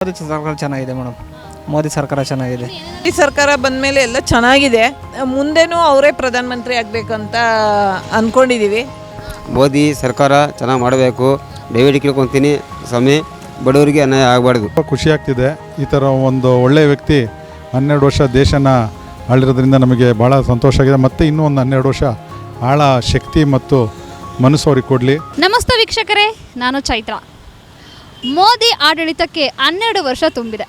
ಮೋದಿ ಸರ್ಕಾರ ಚೆನ್ನಾಗಿದೆ ಮೇಡಮ್. ಮೋದಿ ಸರ್ಕಾರ ಚೆನ್ನಾಗಿದೆ. ಈ ಸರ್ಕಾರ ಬಂದ ಮೇಲೆ ಎಲ್ಲ ಚೆನ್ನಾಗಿದೆ. ಮುಂದೆನೂ ಅವರೇ ಪ್ರಧಾನಮಂತ್ರಿ ಆಗಬೇಕಂತ ಅಂದ್ಕೊಂಡಿದ್ದೀವಿ. ಮೋದಿ ಸರ್ಕಾರ ಚೆನ್ನಾಗಿ ಮಾಡಬೇಕು. ದಯವಿಟ್ಟು ಕೇಳ್ಕೊತೀನಿ ಸ್ವಾಮಿ, ಬಡವರಿಗೆ ಅನ್ಯಾಯ ಆಗಬಾರ್ದು. ಖುಷಿ ಆಗ್ತಿದೆ. ಈ ಥರ ಒಂದು ಒಳ್ಳೆಯ ವ್ಯಕ್ತಿ 12 ವರ್ಷ ದೇಶನ ಆಳಿರೋದ್ರಿಂದ ನಮಗೆ ಭಾಳ ಸಂತೋಷ ಆಗಿದೆ. ಮತ್ತು ಇನ್ನೂ ಒಂದು 12 ವರ್ಷ ಆಳ ಶಕ್ತಿ ಮತ್ತು ಮನಸ್ಸು ಅವ್ರಿಗೆ ಕೊಡಲಿ. ನಮಸ್ತೆ ವೀಕ್ಷಕರೇ, ನಾನು ಚೈತ್ರ. ಮೋದಿ ಆಡಳಿತಕ್ಕೆ 12 ವರ್ಷ ತುಂಬಿದೆ.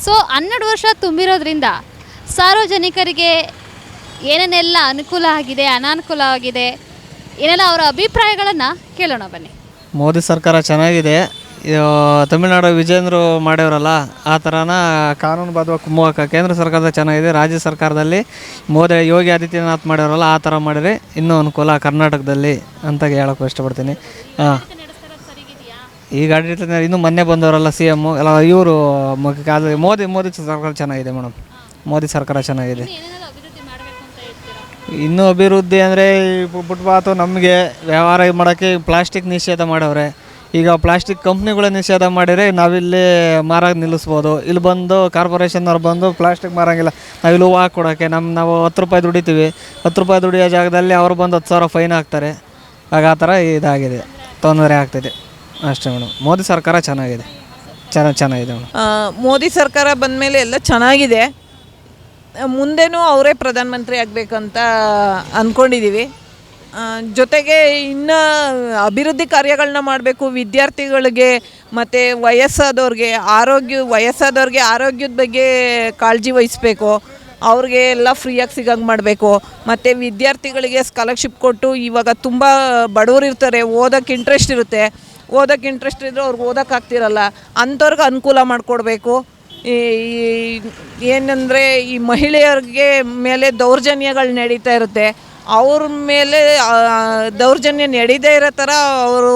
ಸೊ 12 ವರ್ಷ ತುಂಬಿರೋದ್ರಿಂದ ಸಾರ್ವಜನಿಕರಿಗೆ ಏನೇನೆಲ್ಲ ಅನುಕೂಲ ಆಗಿದೆ, ಅನಾನುಕೂಲ ಆಗಿದೆ, ಏನೆಲ್ಲ ಅವರ ಅಭಿಪ್ರಾಯಗಳನ್ನು ಕೇಳೋಣ ಬನ್ನಿ. ಮೋದಿ ಸರ್ಕಾರ ಚೆನ್ನಾಗಿದೆ. ತಮಿಳುನಾಡು ವಿಜೇಂದ್ರ ಮಾಡ್ಯವರಲ್ಲ, ಆ ಥರನ ಕಾನೂನುಬದ್ಧವಾಗಿ ಕುಮ್ಮುವಾಗ ಕೇಂದ್ರ ಸರ್ಕಾರದ ಚೆನ್ನಾಗಿದೆ. ರಾಜ್ಯ ಸರ್ಕಾರದಲ್ಲಿ ಯೋಗಿ ಆದಿತ್ಯನಾಥ್ ಮಾಡ್ಯವರಲ್ಲ, ಆ ಥರ ಮಾಡಿದರೆ ಇನ್ನೂ ಅನುಕೂಲ ಕರ್ನಾಟಕದಲ್ಲಿ ಅಂತ ಹೇಳೋಕ್ಕೆ ಇಷ್ಟಪಡ್ತೀನಿ. ಈಗ ಆಡಳಿತ ಇನ್ನೂ ಮೊನ್ನೆ ಬಂದವರಲ್ಲ CM ಎಲ್ಲ ಇವರು ಮೋದಿ ಸರ್ಕಾರ ಚೆನ್ನಾಗಿದೆ ಮೇಡಮ್. ಮೋದಿ ಸರ್ಕಾರ ಚೆನ್ನಾಗಿದೆ. ಇನ್ನೂ ಅಭಿವೃದ್ಧಿ ಅಂದರೆ ಫುಟ್ಪಾತು ನಮಗೆ ವ್ಯವಹಾರ ಮಾಡೋಕ್ಕೆ ಪ್ಲಾಸ್ಟಿಕ್ ನಿಷೇಧ ಮಾಡವ್ರೆ. ಈಗ ಪ್ಲಾಸ್ಟಿಕ್ ಕಂಪ್ನಿಗಳ ನಿಷೇಧ ಮಾಡಿದರೆ ನಾವಿಲ್ಲಿ ಮಾರೋಕೆ ನಿಲ್ಲಿಸ್ಬೋದು. ಇಲ್ಲಿ ಬಂದು ಕಾರ್ಪೊರೇಷನ್ನವ್ರು ಬಂದು ಪ್ಲಾಸ್ಟಿಕ್ ಮಾರೋಂಗಿಲ್ಲ. ನಾವಿಲ್ಲಿ ಹೂವು ಹಾಕ್ಕೊಡೋಕ್ಕೆ ನಾವು 10 ರೂಪಾಯಿ ದುಡಿತೀವಿ. 10 ರೂಪಾಯಿ ದುಡಿಯೋ ಜಾಗದಲ್ಲಿ ಅವರು ಬಂದು 10,000 ಫೈನ್ ಹಾಕ್ತಾರೆ. ಆಗ ಆ ಥರ ಇದಾಗಿದೆ, ತೊಂದರೆ ಆಗ್ತಿದೆ ಅಷ್ಟೇ ಮೇಡಮ್. ಮೋದಿ ಸರ್ಕಾರ ಚೆನ್ನಾಗಿದೆ, ಚೆನ್ನಾಗಿದೆ ಮೇಡಮ್. ಮೋದಿ ಸರ್ಕಾರ ಬಂದ ಮೇಲೆ ಎಲ್ಲ ಚೆನ್ನಾಗಿದೆ. ಮುಂದೆನೂ ಅವರೇ ಪ್ರಧಾನಮಂತ್ರಿ ಆಗಬೇಕಂತ ಅಂದ್ಕೊಂಡಿದ್ದೀವಿ. ಜೊತೆಗೆ ಇನ್ನು ಅಭಿವೃದ್ಧಿ ಕಾರ್ಯಗಳನ್ನ ಮಾಡಬೇಕು. ವಿದ್ಯಾರ್ಥಿಗಳಿಗೆ ಮತ್ತು ವಯಸ್ಸಾದವ್ರಿಗೆ ಆರೋಗ್ಯದ ಬಗ್ಗೆ ಕಾಳಜಿ ವಹಿಸಬೇಕು. ಅವ್ರಿಗೆ ಎಲ್ಲ ಫ್ರೀಯಾಗಿ ಸಿಗಂಗೆ ಮಾಡಬೇಕು. ಮತ್ತು ವಿದ್ಯಾರ್ಥಿಗಳಿಗೆ ಸ್ಕಾಲರ್ಶಿಪ್ ಕೊಟ್ಟು, ಇವಾಗ ತುಂಬ ಬಡವರು ಇರ್ತಾರೆ, ಓದೋಕ್ಕೆ ಇಂಟ್ರೆಸ್ಟ್ ಇದ್ದರೆ ಅವ್ರಿಗೆ ಓದೋಕ್ಕಾಗ್ತಿರಲ್ಲ, ಅಂಥವ್ರಿಗೆ ಅನುಕೂಲ ಮಾಡಿಕೊಡ್ಬೇಕು. ಏನಂದರೆ ಈ ಮಹಿಳೆಯರಿಗೆ ಮೇಲೆ ದೌರ್ಜನ್ಯಗಳು ನಡೀತಾ ಇರುತ್ತೆ, ಅವ್ರ ಮೇಲೆ ದೌರ್ಜನ್ಯ ನಡೀದೇ ಇರೋ ಥರ ಅವರು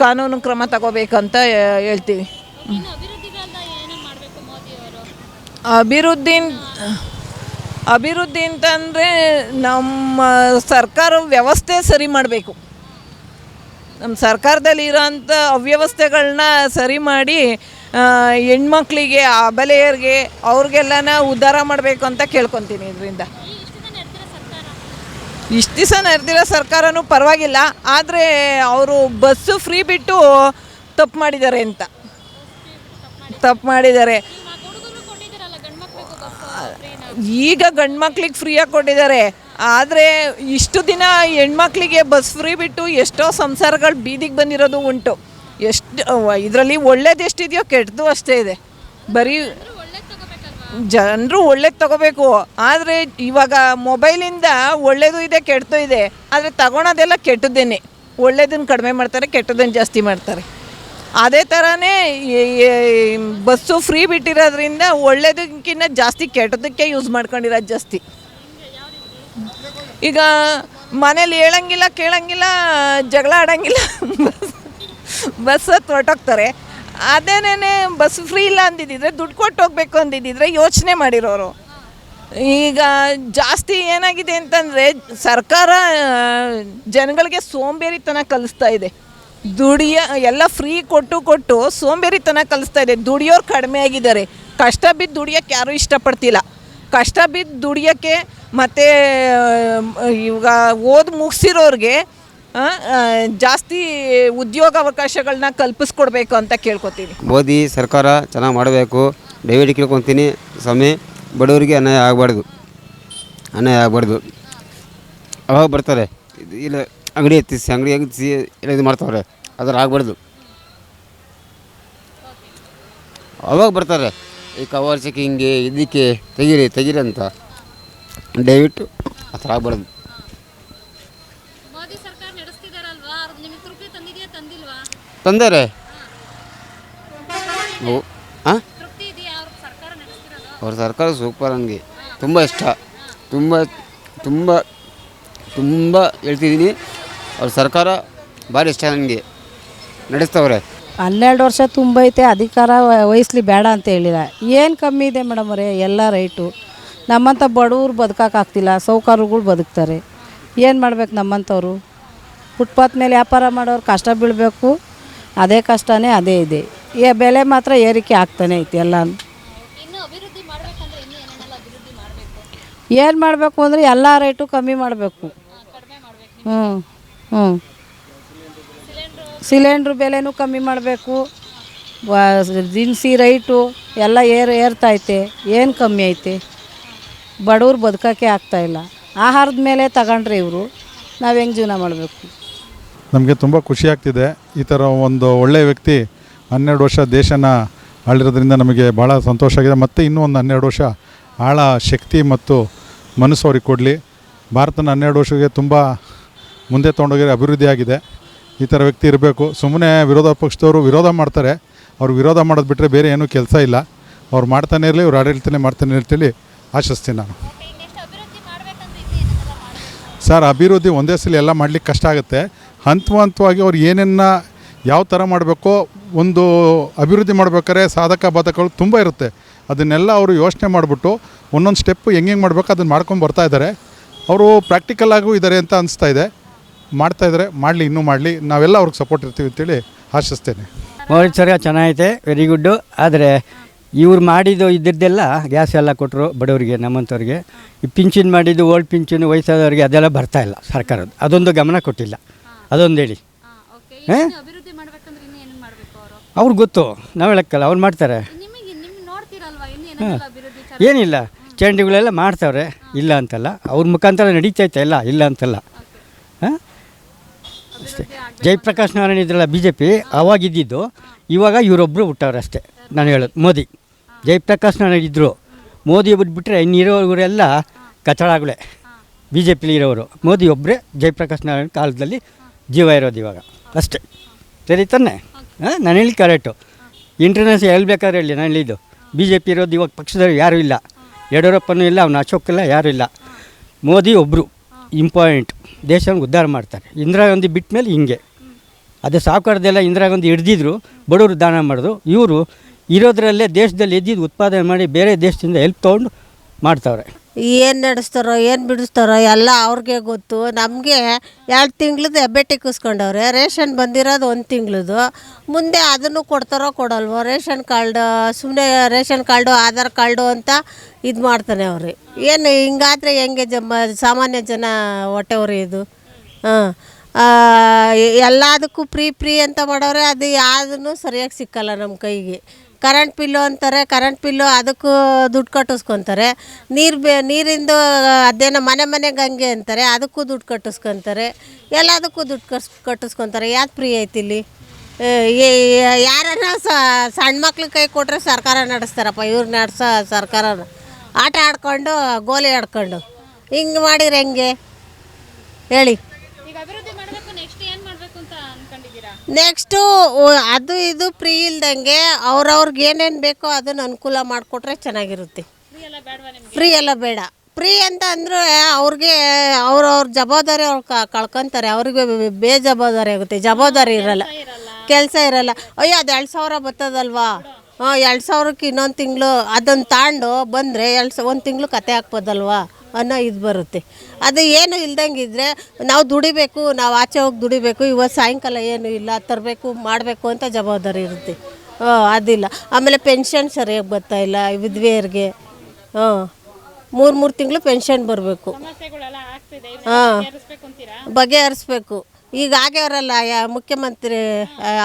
ಕಾನೂನು ಕ್ರಮ ತಗೋಬೇಕಂತ ಹೇಳ್ತೀವಿ. ಅಭಿವೃದ್ಧಿ ಅಂತಂದರೆ ನಮ್ಮ ಸರ್ಕಾರ ವ್ಯವಸ್ಥೆ ಸರಿ ಮಾಡಬೇಕು. ನಮ್ಮ ಸರ್ಕಾರದಲ್ಲಿ ಇರೋಂಥ ಅವ್ಯವಸ್ಥೆಗಳನ್ನ ಸರಿ ಮಾಡಿ ಹೆಣ್ಮಕ್ಳಿಗೆ, ಅಬಲೆಯರಿಗೆ, ಅವ್ರಿಗೆಲ್ಲನ ಉದ್ಧಾರ ಮಾಡಬೇಕು ಅಂತ ಕೇಳ್ಕೊತೀನಿ. ಇದರಿಂದ ಇಷ್ಟು ದಿವಸ ನಡೆದಿರೋ ಸರ್ಕಾರನೂ ಪರವಾಗಿಲ್ಲ, ಆದರೆ ಅವರು ಬಸ್ಸು ಫ್ರೀ ಬಿಟ್ಟು ತಪ್ಪು ಮಾಡಿದ್ದಾರೆ. ಈಗ ಗಂಡು ಮಕ್ಳಿಗೆ ಫ್ರೀಯಾಗಿ ಕೊಟ್ಟಿದ್ದಾರೆ, ಆದರೆ ಇಷ್ಟು ದಿನ ಹೆಣ್ಮಕ್ಳಿಗೆ ಬಸ್ ಫ್ರೀ ಬಿಟ್ಟು ಎಷ್ಟೋ ಸಂಸಾರಗಳು ಬೀದಿಗೆ ಬಂದಿರೋದು ಉಂಟು. ಇದರಲ್ಲಿ ಒಳ್ಳೇದು ಎಷ್ಟಿದೆಯೋ ಕೆಟ್ಟದ್ದು ಅಷ್ಟೇ ಇದೆ. ಬರೀ ಜನರು ಒಳ್ಳೇದು ತಗೋಬೇಕು, ಆದರೆ ಇವಾಗ ಮೊಬೈಲಿಂದ ಒಳ್ಳೇದು ಇದೆ, ಕೆಟ್ಟದ್ದು ಇದೆ. ಆದರೆ ತಗೊಳೋದೆಲ್ಲ ಕೆಟ್ಟದ್ದೇನೆ. ಒಳ್ಳೇದನ್ನು ಕಡಿಮೆ ಮಾಡ್ತಾರೆ, ಕೆಟ್ಟದ್ದನ್ನು ಜಾಸ್ತಿ ಮಾಡ್ತಾರೆ. ಅದೇ ಥರನೇ ಬಸ್ಸು ಫ್ರೀ ಬಿಟ್ಟಿರೋದ್ರಿಂದ ಒಳ್ಳೇದಕ್ಕಿಂತ ಜಾಸ್ತಿ ಕೆಟ್ಟದಕ್ಕೆ ಯೂಸ್ ಮಾಡ್ಕೊಂಡಿರೋದು ಜಾಸ್ತಿ. ಈಗ ಮನೇಲಿ ಹೇಳಂಗಿಲ್ಲ, ಕೇಳಂಗಿಲ್ಲ, ಜಗಳ ಆಡೋಂಗಿಲ್ಲ, ಬಸ್ ಹೊರಟೋಗ್ತಾರೆ. ಅದೇನೇ ಬಸ್ ಫ್ರೀ ಇಲ್ಲ ಅಂದಿದ್ದಿದ್ರೆ, ದುಡ್ಡು ಕೊಟ್ಟು ಹೋಗ್ಬೇಕು ಅಂದಿದ್ದಿದ್ರೆ ಯೋಚನೆ ಮಾಡಿರೋರು. ಈಗ ಜಾಸ್ತಿ ಏನಾಗಿದೆ ಅಂತಂದರೆ, ಸರ್ಕಾರ ಜನಗಳಿಗೆ ಸೋಂಬೇರಿತನ ಕಲಿಸ್ತಾ ಇದೆ. ಎಲ್ಲ ಫ್ರೀ ಕೊಟ್ಟು ಸೋಂಬೇರಿತನ ಕಲಿಸ್ತಾ ಇದೆ. ದುಡಿಯೋರು ಕಡಿಮೆ ಆಗಿದ್ದಾರೆ. ಕಷ್ಟ ಬಿದ್ದು ದುಡಿಯೋಕ್ಕೆ ಯಾರೂ ಇಷ್ಟಪಡ್ತಿಲ್ಲ. ಕಷ್ಟ ಬಿದ್ದು ದುಡಿಯೋಕ್ಕೆ ಮತ್ತು ಇವಾಗ ಮುಗಿಸಿರೋರಿಗೆ ಜಾಸ್ತಿ ಉದ್ಯೋಗ ಅವಕಾಶಗಳನ್ನ ಕಲ್ಪಿಸ್ಕೊಡ್ಬೇಕು ಅಂತ ಕೇಳ್ಕೊತೀನಿ. ಮೋದಿ ಸರ್ಕಾರ ಚೆನ್ನಾಗಿ ಮಾಡಬೇಕು. ದಯವಿಟ್ಟು ಕೇಳ್ಕೊತೀನಿ ಸ್ವಾಮಿ, ಬಡವರಿಗೆ ಅನ್ಯಾಯ ಆಗಬಾರ್ದು. ಅವಾಗ ಬರ್ತಾರೆ, ಇಲ್ಲ ಅಂಗಡಿ ಎತ್ತಿಸಿ ಎಲ್ಲ ಇದು ಮಾಡ್ತಾವ್ರೆ, ಅದ್ರ ಆಗಬಾರ್ದು. ಅವಾಗ ಬರ್ತಾರೆ ಈ ಕವರ್ ಚೆಕಿಂಗ್ಗೆ ಇದಕ್ಕೆ ತೆಗೀರಿ ಅಂತ. ದಯವಿಟ್ಟು ಆ ಥರ ಆಗಬಾರ್ದು. ತಂದರೆ ಅವ್ರ ಸರ್ಕಾರ ಸೂಪರ್. ನನಗೆ ತುಂಬ ಇಷ್ಟ, ತುಂಬ ಹೇಳ್ತಿದ್ದೀನಿ. ಅವ್ರ ಸರ್ಕಾರ ಭಾರಿ ಇಷ್ಟ ನನಗೆ. ನಡೆಸ್ತವ್ರೆ. 12 ವರ್ಷ ತುಂಬೈತೆ, ಅಧಿಕಾರ ವಹಿಸ್ಲಿ ಬೇಡ ಅಂತ ಹೇಳಿಲ್ಲ. ಏನು ಕಮ್ಮಿ ಇದೆ ಮೇಡಮ್ ಅವರೇ, ಎಲ್ಲ ರೈಟು. ನಮ್ಮಂಥ ಬಡವ್ರು ಬದುಕೋಕ್ಕಾಗ್ತಿಲ್ಲ, ಸೌಕರ್ಯಗಳು ಬದುಕ್ತಾರೆ. ಏನು ಮಾಡ್ಬೇಕು ನಮ್ಮಂಥವ್ರು? ಫುಟ್ಪಾತ್ ಮೇಲೆ ವ್ಯಾಪಾರ ಮಾಡೋರು ಕಷ್ಟ ಬೀಳಬೇಕು. ಅದೇ ಕಷ್ಟನೇ ಅದೇ ಇದೆ. ಬೆಲೆ ಮಾತ್ರ ಏರಿಕೆ ಆಗ್ತಾನೆ ಐತಿ ಎಲ್ಲ. ಇನ್ನು ಅಭಿವೃದ್ಧಿ ಮಾಡಬೇಕಂದ್ರೆ ಇನ್ನೂ ಏನೇನೆಲ್ಲ ಅಭಿವೃದ್ಧಿ ಮಾಡಬೇಕು? ಏನು ಮಾಡಬೇಕು ಅಂದರೆ ಎಲ್ಲ ರೇಟು ಕಮ್ಮಿ ಮಾಡಬೇಕು. ಕಡಿಮೆ ಮಾಡಬೇಕು. ಹ್ಞೂ ಹ್ಞೂ ಸಿಲಿಂಡ್ರ್ ಬೆಲೆನೂ ಕಮ್ಮಿ ಮಾಡಬೇಕು. ದಿನಸಿ ರೈಟು ಎಲ್ಲ ಏರ್ತೈತೆ. ಏನು ಕಮ್ಮಿ ಐತೆ? ಬಡವ್ರು ಬದುಕೋಕ್ಕೆ ಆಗ್ತಾಯಿಲ್ಲ. ಆಹಾರದ ಮೇಲೆ ತಗೊಂಡ್ರೆ ಇವರು ನಾವು ಹೆಂಗೆ ಜೀವನ ಮಾಡಬೇಕು? ನಮಗೆ ತುಂಬ ಖುಷಿ ಆಗ್ತಿದೆ. ಈ ಥರ ಒಂದು ಒಳ್ಳೆಯ ವ್ಯಕ್ತಿ 12 ವರ್ಷ ದೇಶನ ಆಳಿರೋದ್ರಿಂದ ನಮಗೆ ಭಾಳ ಸಂತೋಷ ಆಗಿದೆ. ಮತ್ತು ಇನ್ನೂ ಒಂದು 12 ವರ್ಷ ಆಳ ಶಕ್ತಿ ಮತ್ತು ಮನಸ್ಸು ಅವ್ರಿಗೆ ಕೊಡಲಿ. ಭಾರತನ 12 ವರ್ಷಕ್ಕೆ ತುಂಬ ಮುಂದೆ ತೊಗೊಂಡೋಗಿ ಅಭಿವೃದ್ಧಿ ಆಗಿದೆ. ಈ ಥರ ವ್ಯಕ್ತಿ ಇರಬೇಕು. ಸುಮ್ಮನೆ ವಿರೋಧ ಪಕ್ಷದವರು ವಿರೋಧ ಮಾಡ್ತಾರೆ. ಅವ್ರು ವಿರೋಧ ಮಾಡೋದು ಬಿಟ್ಟರೆ ಬೇರೆ ಏನೂ ಕೆಲಸ ಇಲ್ಲ. ಅವ್ರು ಮಾಡ್ತಾನೆ ಇರಲಿ, ಇವ್ರು ಆಡಳಿತನೇ ಮಾಡ್ತಾನೆ ಇರ್ತೀವಿ ಆಶಿಸ್ತೀನಿ ನಾನು. ಸರ್, ಅಭಿವೃದ್ಧಿ ಒಂದೇ ಸಲ ಎಲ್ಲ ಮಾಡಲಿಕ್ಕೆ ಕಷ್ಟ ಆಗುತ್ತೆ. ಹಂತವಾಗಿ ಅವ್ರು ಏನನ್ನ ಯಾವ ಥರ ಮಾಡಬೇಕೋ, ಒಂದು ಅಭಿವೃದ್ಧಿ ಮಾಡ್ಬೇಕಾದ್ರೆ ಸಾಧಕ ಬಾಧಕಗಳು ತುಂಬ ಇರುತ್ತೆ. ಅದನ್ನೆಲ್ಲ ಅವರು ಯೋಚನೆ ಮಾಡಿಬಿಟ್ಟು ಒಂದೊಂದು ಸ್ಟೆಪ್ಪು ಹೆಂಗೆ ಮಾಡಬೇಕು ಅದನ್ನು ಮಾಡ್ಕೊಂಡು ಬರ್ತಾ ಇದ್ದಾರೆ. ಅವರು ಪ್ರಾಕ್ಟಿಕಲ್ ಆಗೂ ಇದ್ದಾರೆ ಅಂತ ಅನಿಸ್ತಾ ಇದೆ. ಮಾಡ್ತಾಯಿದ್ದಾರೆ, ಮಾಡಲಿ, ಇನ್ನೂ ಮಾಡಲಿ. ನಾವೆಲ್ಲ ಅವ್ರಿಗೆ ಸಪೋರ್ಟ್ ಇರ್ತೀವಿ ಅಂತೇಳಿ ಆಶಿಸ್ತೇನೆ. ಮೋದಿ ಸರ್ಕಾರ ಚೆನ್ನಾಗೈತೆ, ವೆರಿ ಗುಡ್ಡು. ಆದರೆ ಇವ್ರು ಮಾಡಿದ್ದು ಇದ್ದದ್ದೆಲ್ಲ ಗ್ಯಾಸ್ ಎಲ್ಲ ಕೊಟ್ಟರು ಬಡವರಿಗೆ, ನಮ್ಮಂಥವ್ರಿಗೆ. ಈ ಪಿಂಚಣಿ ಮಾಡಿದ್ದು, ಓಲ್ಡ್ ಪಿಂಚಣಿ, ವಯಸ್ಸಾದವ್ರಿಗೆ ಅದೆಲ್ಲ ಬರ್ತಾಯಿಲ್ಲ ಸರ್ಕಾರದ್ದು. ಅದೊಂದು ಗಮನ ಕೊಟ್ಟಿಲ್ಲ. ಅದೊಂದು ಹೇಳಿ. ಅವ್ರಿಗೆ ಗೊತ್ತು, ನಾವು ಹೇಳಕ್ಕಲ್ಲ, ಅವ್ರು ಮಾಡ್ತಾರೆ. ಏನಿಲ್ಲ, ಚರಂಡಿಗಳೆಲ್ಲ ಮಾಡ್ತಾವ್ರೆ, ಇಲ್ಲ ಅಂತಲ್ಲ. ಅವ್ರ ಮುಖಾಂತರ ನಡೀತೈತೆ ಎಲ್ಲ, ಇಲ್ಲ ಅಂತಲ್ಲ. ಹಾಂ, ಅಷ್ಟೇ. ಜಯಪ್ರಕಾಶ್ ನಾರಾಯಣ ಇದ್ರಲ್ಲ BJP, ಅವಾಗಿದ್ದಿದ್ದು. ಇವಾಗ ಇವರೊಬ್ಬರು ಹುಟ್ಟವ್ರೆ ಅಷ್ಟೇ. ನಾನು ಹೇಳೋದು ಮೋದಿ. ಜಯಪ್ರಕಾಶ್ ನಾರಾಯಣ ಇದ್ದರು, ಮೋದಿ ಬಿಟ್ಬಿಟ್ರೆ ಇನ್ನಿರೋರೆಲ್ಲ ಕಚಡಗಳೇ BJPಲಿ ಇರೋರು. ಮೋದಿ ಒಬ್ಬರೇ ಜಯಪ್ರಕಾಶ್ ನಾರಾಯಣ ಕಾಲದಲ್ಲಿ ಜೀವ ಇರೋದು ಇವಾಗ ಅಷ್ಟೇ. ಸರಿ ತಾನೆ? ಹಾಂ, ನಾನು ಹೇಳಿ ಕರೆಕ್ಟು. ಇಂಟರ್ನೆಸ್ ಹೇಳ್ಬೇಕಾದ್ರೆ ಹೇಳಿ, ನಾನು ಹೇಳಿದ್ದು BJP ಇರೋದು ಇವಾಗ ಪಕ್ಷದವ್ರು ಯಾರೂ ಇಲ್ಲ. ಯಡಿಯೂರಪ್ಪನೂ ಇಲ್ಲ, ಅವ್ನು ಅಶೋಕ್ ಇಲ್ಲ, ಯಾರೂ ಇಲ್ಲ. ಮೋದಿ ಒಬ್ಬರು ಇಂಪಾರ್ಟೆಂಟ್. ದೇಶವನ್ನು ಉದ್ಧಾರ ಮಾಡ್ತಾರೆ. ಇಂದಿರಾ ಗಾಂಧಿ ಬಿಟ್ಟ ಮೇಲೆ ಹಿಂಗೆ. ಅದೇ ಸಾವುಕಾರದೆಲ್ಲ ಇಂದಿರಾ ಗಾಂಧಿ ಹಿಡ್ದಿದ್ರು, ಬಡವರು ದಾನ ಮಾಡಿದ್ರು. ಇವರು ಇರೋದ್ರಲ್ಲೇ ದೇಶದಲ್ಲಿ ಎದ್ದಿದ್ದು ಉತ್ಪಾದನೆ ಮಾಡಿ ಬೇರೆ ದೇಶದಿಂದ ಹೆಲ್ಪ್ ತೊಗೊಂಡು ಮಾಡ್ತಾವ್ರೆ. ಏನು ನಡೆಸ್ತಾರೋ ಏನು ಬಿಡಿಸ್ತಾರೋ ಎಲ್ಲ ಅವ್ರಿಗೆ ಗೊತ್ತು. ನಮಗೆ 2 ತಿಂಗ್ಳದ್ದು ಹೆಬ್ಬೆ ಟಿಕ್ಕಿಸ್ಕೊಂಡವ್ರೆ. ರೇಷನ್ ಬಂದಿರೋದು 1 ತಿಂಗ್ಳದು. ಮುಂದೆ ಅದನ್ನು ಕೊಡ್ತಾರೋ ಕೊಡಲ್ವೋ? ರೇಷನ್ ಕಾರ್ಡು ಸುಮ್ಮನೆ ರೇಷನ್ ಕಾರ್ಡು, ಆಧಾರ್ ಕಾರ್ಡು ಅಂತ ಇದು ಮಾಡ್ತಾನೆ ಅವ್ರಿ. ಏನು ಹಿಂಗಾದರೆ ಹೆಂಗೆ ಸಾಮಾನ್ಯ ಜನ ಹೊಟ್ಟೆ ಇದು? ಹಾಂ, ಎಲ್ಲದಕ್ಕೂ ಫ್ರೀ ಅಂತ ಮಾಡೋರೆ. ಅದು ಯಾವುದೂ ಸರಿಯಾಗಿ ಸಿಕ್ಕಲ್ಲ ನಮ್ಮ ಕೈಗೆ. ಕರೆಂಟ್ ಬಿಲ್ಲು ಅಂತಾರೆ, ಕರೆಂಟ್ ಬಿಲ್ಲು ಅದಕ್ಕೂ ದುಡ್ಡು ಕಟ್ಟಿಸ್ಕೊತಾರೆ. ನೀರಿಂದು ಅದೇನೋ ಮನೆಗೆ ಹಂಗೆ ಅಂತಾರೆ, ಅದಕ್ಕೂ ದುಡ್ಡು ಕಟ್ಟಿಸ್ಕೊತಾರೆ. ಎಲ್ಲದಕ್ಕೂ ದುಡ್ಡು ಕಟ್ಟಿಸ್ಕೊತಾರೆ. ಯಾಕೆ ಫ್ರೀ ಐತಿ ಇಲ್ಲಿ? ಯಾರನ್ನ ಸಣ್ಣ ಮಕ್ಳು ಕೈ ಕೊಟ್ಟರೆ ಸರ್ಕಾರ ನಡೆಸ್ತಾರಪ್ಪ. ಇವ್ರು ನಡೆಸೋ ಸರ್ಕಾರ ಆಟ ಆಡ್ಕೊಂಡು, ಗೋಲಿ ಆಡ್ಕೊಂಡು ಹಿಂಗೆ ಮಾಡಿದ್ರೆ ಹೆಂಗೆ ಹೇಳಿ? ನೆಕ್ಸ್ಟು ಅದು ಇದು ಫ್ರೀ ಇಲ್ದಂಗೆ ಅವ್ರವ್ರಿಗೆ ಏನೇನು ಬೇಕೋ ಅದನ್ನು ಅನುಕೂಲ ಮಾಡಿಕೊಟ್ರೆ ಚೆನ್ನಾಗಿರುತ್ತೆ. ಫ್ರೀ ಎಲ್ಲ ಬೇಡ. ಫ್ರೀ ಅಂತ ಅಂದರೆ ಅವ್ರಿಗೆ ಅವ್ರವ್ರ ಜವಾಬ್ದಾರಿ ಅವ್ರು ಕಳ್ಕೊತಾರೆ. ಅವ್ರಿಗೆ ಬೇಜವಾಬ್ದಾರಿ ಆಗುತ್ತೆ. ಜವಾಬ್ದಾರಿ ಇರಲ್ಲ, ಕೆಲಸ ಇರಲ್ಲ. ಅಯ್ಯೋ, ಅದು 2,000 ಬರ್ತದಲ್ವಾ, 2,000ಕ್ಕೆ ಇನ್ನೊಂದು ತಿಂಗಳು ಅದನ್ನು ತಾಂಡು ಬಂದರೆ 1 ತಿಂಗಳು ಕತೆ ಹಾಕ್ಬೋದಲ್ವಾ ಅನ್ನೋ ಇದು ಬರುತ್ತೆ. ಅದು ಏನು ಇಲ್ದಂಗಿದ್ರೆ ನಾವು ದುಡಿಬೇಕು, ನಾವು ಆಚೆ ಹೋಗಿ ದುಡಿಬೇಕು. ಇವತ್ತು ಸಾಯಂಕಾಲ ಏನು ಇಲ್ಲ, ತರಬೇಕು, ಮಾಡಬೇಕು ಅಂತ ಜವಾಬ್ದಾರಿ ಇರುತ್ತೆ. ಅದಿಲ್ಲ. ಆಮೇಲೆ ಪೆನ್ಷನ್ ಸರಿಯಾಗಿ ಬರ್ತಾಯಿಲ್ಲ ವಿಧವೆಯರಿಗೆ. 3 ತಿಂಗಳು ಪೆನ್ಷನ್ ಬರಬೇಕು. ಹಾಂ, ಬಗೆಹರಿಸ್ಬೇಕು. ಈಗ ಆಗ್ಯವರಲ್ಲ ಮುಖ್ಯಮಂತ್ರಿ,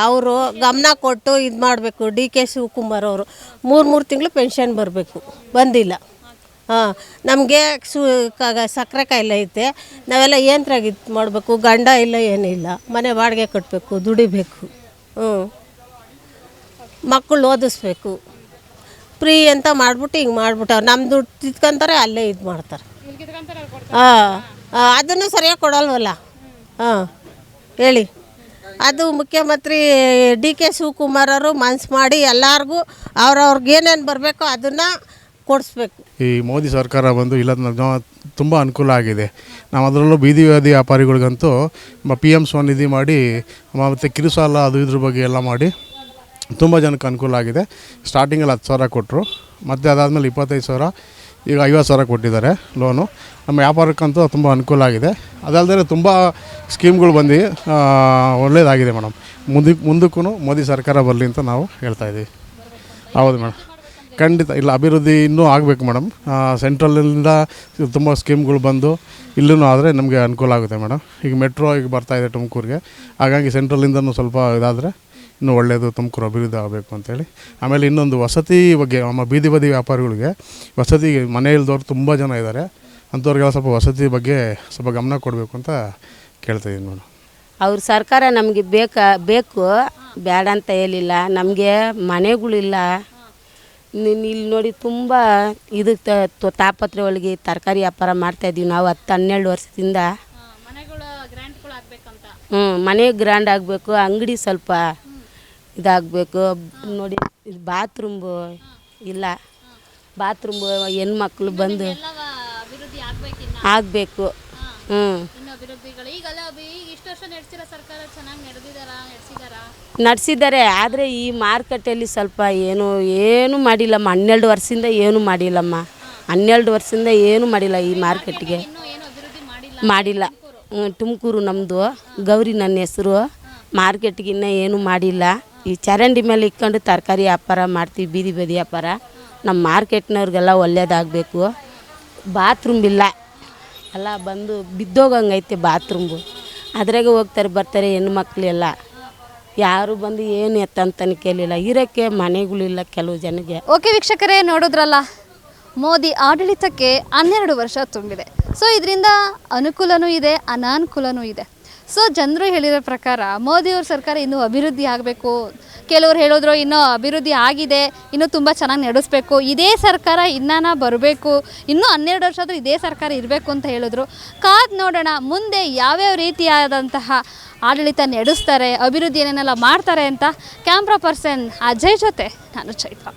ಅವರು ಗಮನ ಕೊಟ್ಟು ಇದು ಮಾಡಬೇಕು. DK ಶಿವಕುಮಾರ್ ಅವರು 3 ತಿಂಗಳು ಪೆನ್ಷನ್ ಬರಬೇಕು, ಬಂದಿಲ್ಲ. ಹಾಂ, ನಮಗೆ ಸಕ್ಕರೆ ಕಾಯಿಲೆ ಐತೆ. ನಾವೆಲ್ಲ ಏನ್ರಾಗಿ ಇದು ಮಾಡಬೇಕು? ಗಂಡ ಇಲ್ಲ, ಏನಿಲ್ಲ. ಮನೆ ಬಾಡಿಗೆ ಕಟ್ಟಬೇಕು, ದುಡಿಬೇಕು. ಮಕ್ಕಳು ಓದಿಸ್ಬೇಕು. ಫ್ರೀ ಅಂತ ಮಾಡಿಬಿಟ್ಟು ಹಿಂಗೆ ಮಾಡಿಬಿಟ್ಟವ್ರು. ನಮ್ಮ ದುಡ್ಡು ತಿತ್ಕೊಂತಾರೆ, ಅಲ್ಲೇ ಇದು ಮಾಡ್ತಾರೆ. ಹಾಂ, ಅದನ್ನು ಸರಿಯಾಗಿ ಕೊಡಲ್ವಲ್ಲ. ಹಾಂ, ಹೇಳಿ. ಅದು ಮುಖ್ಯಮಂತ್ರಿ DK ಶಿವಕುಮಾರ್ ಅವರು ಮನ್ಸು ಮಾಡಿ ಎಲ್ಲರಿಗೂ ಅವ್ರವ್ರಿಗೆ ಏನೇನು ಬರಬೇಕೋ ಅದನ್ನು ಕೊಡಿಸ್ಬೇಕು. ಈ ಮೋದಿ ಸರ್ಕಾರ ಬಂದು ಇಲ್ಲ ತುಂಬ ಅನುಕೂಲ ಆಗಿದೆ. ನಾವು ಅದರಲ್ಲೂ ಬೀದಿ ವ್ಯಾಪಾರಿಗಳಿಗಂತೂ PM ಸ್ವನಿಧಿ ಮಾಡಿ, ಮತ್ತು ಕಿರುಸಾಲ ಅದು ಇದ್ರ ಬಗ್ಗೆ ಎಲ್ಲ ಮಾಡಿ ತುಂಬ ಜನಕ್ಕೆ ಅನುಕೂಲ ಆಗಿದೆ. ಸ್ಟಾರ್ಟಿಂಗಲ್ಲಿ 10,000 ಕೊಟ್ಟರು, ಮತ್ತು ಅದಾದಮೇಲೆ 25,000, ಈಗ 50,000 ಕೊಟ್ಟಿದ್ದಾರೆ ಲೋನು. ನಮ್ಮ ವ್ಯಾಪಾರಕ್ಕಂತೂ ತುಂಬ ಅನುಕೂಲ ಆಗಿದೆ. ಅದಲ್ಲದೆ ತುಂಬ ಸ್ಕೀಮ್ಗಳು ಬಂದು ಒಳ್ಳೆಯದಾಗಿದೆ ಮೇಡಮ್. ಮುಂದಕ್ಕೂ ಮೋದಿ ಸರ್ಕಾರ ಬರಲಿ ಅಂತ ನಾವು ಹೇಳ್ತಾಯಿದ್ದೀವಿ. ಹೌದು ಮೇಡಮ್, ಖಂಡಿತ ಇಲ್ಲ, ಅಭಿವೃದ್ಧಿ ಇನ್ನೂ ಆಗಬೇಕು ಮೇಡಮ್. ಸೆಂಟ್ರಲಿಂದ ತುಂಬ ಸ್ಕೀಮ್ಗಳು ಬಂದು ಇಲ್ಲೂ ಆದರೆ ನಮಗೆ ಅನುಕೂಲ ಆಗುತ್ತೆ ಮೇಡಮ್. ಈಗ ಮೆಟ್ರೋ ಈಗ ಬರ್ತಾಯಿದೆ ತುಮಕೂರಿಗೆ, ಹಾಗಾಗಿ ಸೆಂಟ್ರಲಿಂದನೂ ಸ್ವಲ್ಪ ಇದಾದರೆ ಇನ್ನೂ ಒಳ್ಳೆಯದು, ತುಮಕೂರು ಅಭಿವೃದ್ಧಿ ಆಗಬೇಕು ಅಂತೇಳಿ. ಆಮೇಲೆ ಇನ್ನೊಂದು ವಸತಿ ಬಗ್ಗೆ, ನಮ್ಮ ಬೀದಿ ಬದಿ ವ್ಯಾಪಾರಿಗಳಿಗೆ ವಸತಿ ಮನೆ ಇಲ್ದವ್ರು ತುಂಬ ಜನ ಇದ್ದಾರೆ, ಅಂಥವ್ರಿಗೆಲ್ಲ ಸ್ವಲ್ಪ ವಸತಿ ಬಗ್ಗೆ ಸ್ವಲ್ಪ ಗಮನ ಕೊಡಬೇಕು ಅಂತ ಕೇಳ್ತಾಯಿದ್ದೀನಿ ಮೇಡಮ್. ಅವ್ರ ಸರ್ಕಾರ ನಮಗೆ ಬೇಕು ಬೇಡ ಅಂತ ಹೇಳಿಲ್ಲ. ನಮಗೆ ಮನೆಗಳಿಲ್ಲ. ಇಲ್ಲಿ ನೋಡಿ ತುಂಬ ಇದಕ್ಕೆ ತಾಪತ್ರೆ ಒಳಗೆ ತರಕಾರಿ ವ್ಯಾಪಾರ ಮಾಡ್ತಾಯಿದ್ದೀವಿ ನಾವು 10-12 ವರ್ಷದಿಂದ. ಮನೆ ಗ್ರ್ಯಾಂಡ್ ಆಗಬೇಕು, ಅಂಗಡಿ ಸ್ವಲ್ಪ ಇದಾಗಬೇಕು ನೋಡಿ. ಬಾತ್ರೂಂಬು ಇಲ್ಲ, ಬಾತ್ರೂಂಬು ಹೆಣ್ಮಕ್ಳು ಬಂದು ಆಗಬೇಕು. ನಡೆಸಿದ್ದಾರೆ, ಆದರೆ ಈ ಮಾರ್ಕೆಟಲ್ಲಿ ಸ್ವಲ್ಪ ಏನು ಮಾಡಿಲ್ಲಮ್ಮ. 12 ವರ್ಷದಿಂದ ಏನು ಮಾಡಿಲ್ಲಮ್ಮ. 12 ವರ್ಷದಿಂದ ಏನು ಮಾಡಿಲ್ಲ ಈ ಮಾರ್ಕೆಟ್ಗೆ, ಮಾಡಿಲ್ಲ. ತುಮಕೂರು ನಮ್ಮದು, ಗೌರಿ ನನ್ನ ಹೆಸರು. ಮಾರ್ಕೆಟ್ಗೆ ಇನ್ನೂ ಏನು ಮಾಡಿಲ್ಲ. ಈ ಚರಂಡಿ ಮೇಲೆ ಇಟ್ಕೊಂಡು ತರಕಾರಿ ವ್ಯಾಪಾರ ಮಾಡ್ತೀವಿ, ಬೀದಿ ಬದಿ ವ್ಯಾಪಾರ. ನಮ್ಮ ಮಾರ್ಕೆಟ್ನವ್ರಿಗೆಲ್ಲ ಒಳ್ಳೇದಾಗಬೇಕು. ಬಾತ್ರೂಮ್ ಇಲ್ಲ, ಎಲ್ಲ ಬಂದು ಬಿದ್ದೋಗಂಗೈತೆ ಬಾತ್ರೂಂಬು. ಅದ್ರಾಗೆ ಹೋಗ್ತಾರೆ ಬರ್ತಾರೆ ಹೆಣ್ಮಕ್ಳು ಎಲ್ಲ. ಯಾರು ಬಂದು ಏನು ಎತ್ತಂತಾನೆ ಕೇಳಿಲ್ಲ. ಇರೋಕ್ಕೆ ಮನೆಗಳಿಲ್ಲ ಕೆಲವು ಜನಕ್ಕೆ. ಓಕೆ ವೀಕ್ಷಕರೇ, ನೋಡಿದ್ರಲ್ಲ, ಮೋದಿ ಆಡಳಿತಕ್ಕೆ 12 ವರ್ಷ ತುಂಬಿದೆ. ಸೊ ಇದರಿಂದ ಅನುಕೂಲನೂ ಇದೆ, ಅನಾನುಕೂಲನೂ ಇದೆ. ಸೊ ಜನರು ಹೇಳಿರೋ ಪ್ರಕಾರ ಮೋದಿಯವ್ರ ಸರ್ಕಾರ ಇನ್ನೂ ಅಭಿವೃದ್ಧಿ ಆಗಬೇಕು. ಕೆಲವರು ಹೇಳಿದ್ರು ಇನ್ನೂ ಅಭಿವೃದ್ಧಿ ಆಗಿದೆ, ಇನ್ನೂ ತುಂಬ ಚೆನ್ನಾಗಿ ನಡೆಸಬೇಕು, ಇದೇ ಸರ್ಕಾರ ಇನ್ನೂ ಬರಬೇಕು, ಇನ್ನೂ 12 ವರ್ಷ ಆದರೂ ಇದೇ ಸರ್ಕಾರ ಇರಬೇಕು ಅಂತ ಹೇಳಿದ್ರು. ಕಾದು ನೋಡೋಣ ಮುಂದೆ ಯಾವ್ಯಾವ ರೀತಿಯಾದಂತಹ ಆಡಳಿತ ನಡೆಸ್ತಾರೆ, ಅಭಿವೃದ್ಧಿ ಏನೇನೆಲ್ಲ ಮಾಡ್ತಾರೆ ಅಂತ. ಕ್ಯಾಮ್ರಾ ಪರ್ಸನ್ ಅಜಯ್ ಜೊತೆ ನಾನು ಚೈತ್ರ.